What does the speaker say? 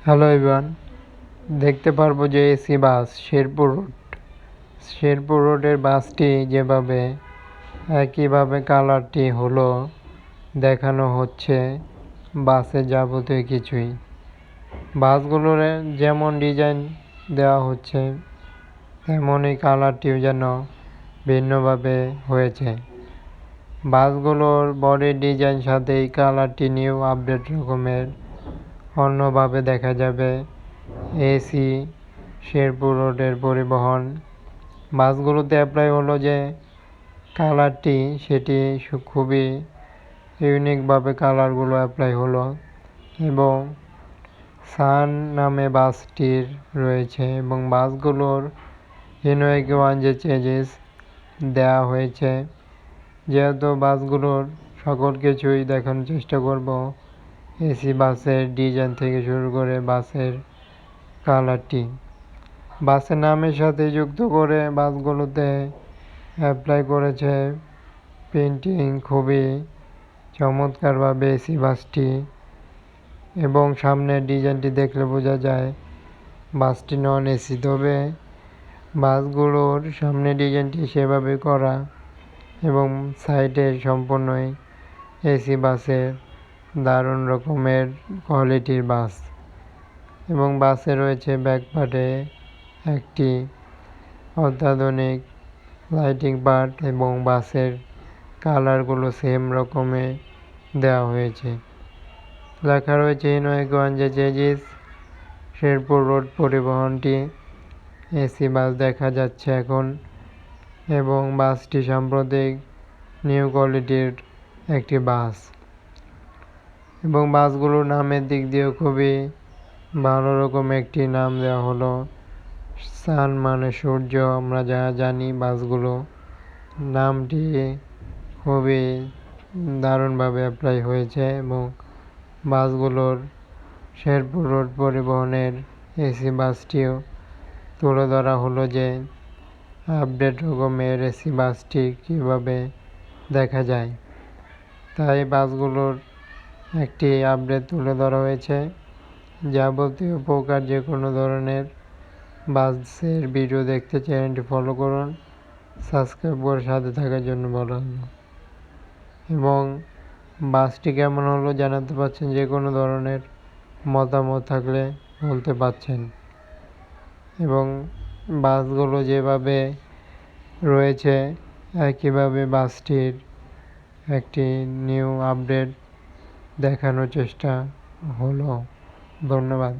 Hello everyone, দেখতে পারবো যে এসি বাস শেরপুর রোডের বাসটি যেভাবে একইভাবে কালারটি হলো দেখানো হচ্ছে বাসের যাবতীয় কিছুই। বাসগুলোর যেমন ডিজাইন দেওয়া হচ্ছে তেমনই কালারটিও যেন ভিন্নভাবে হয়েছে। বাসগুলোর বডির ডিজাইন সাথে এই কালারটি নিউ আপডেট রকমের অন্যভাবে দেখা যাবে। এসি শেরপুর রোডের পরিবহন বাসগুলোতে অ্যাপ্লাই হলো যে কালারটি সেটি খুবই ইউনিকভাবে কালারগুলো অ্যাপ্লাই হলো এবং সান নামে বাসটির রয়েছে এবং বাসগুলোর ইনোয়েগওয়ান যে চেঞ্জেস দেওয়া হয়েছে। যেহেতু বাসগুলোর সকল কিছুই দেখানোর চেষ্টা করব, এসি বাসের ডিজাইন থেকে শুরু করে বাসের কালারটি বাসের নামের সাথে যুক্ত করে বাসগুলোতে অ্যাপ্লাই করেছে পেন্টিং খুবই চমৎকারভাবে এসি বাসটি এবং সামনের ডিজাইনটি দেখলে বোঝা যায় বাসটি নন এসি, তবে বাসগুলোর সামনের ডিজাইনটি সেভাবে করা এবং সাইডে সম্পূর্ণই এসি বাসের দারুণ রকমের কোয়ালিটির বাস এবং বাসে রয়েছে ব্যাকপার্টে একটি অত্যাধুনিক লাইটিং পার্ট এবং বাসের কালারগুলো সেম রকমে দেওয়া হয়েছে। লেখা রয়েছে ইনোয়েগওয়ান যে চেঞ্জেস শেরপুর রোড পরিবহনটি এসি বাস দেখা যাচ্ছে এখন এবং বাসটি সাম্প্রতিক নিউ কোয়ালিটির একটি বাস এবং বাসগুলোর নামের দিক দিয়েও খুবই ভালো রকম একটি নাম দেওয়া হলো। সান মানে সূর্য, আমরা যা জানি বাসগুলো নামটি খুবই দারুণভাবে অ্যাপ্লাই হয়েছে এবং বাসগুলোর শেরপুর রোড পরিবহনের এসি বাসটিও তুলে ধরা হলো যে আপডেট রকমের এসি বাসটি কীভাবে দেখা যায়, তাই বাসগুলোর একটি আপডেট তুলে ধরা হয়েছে। যাবতীয় প্রকার যে কোনো ধরনের বাসের ভিডিও দেখতে চ্যানেলটি ফলো করুন, সাবস্ক্রাইব করে সাথে থাকার জন্য বলা হলো এবং বাসটি কেমন হলো জানাতে পারছেন, যে কোনো ধরনের মতামত থাকলে বলতে পারছেন এবং বাসগুলো যেভাবে রয়েছে একইভাবে বাসটির একটি নিউ আপডেট দেখানোর চেষ্টা হলো। ধন্যবাদ।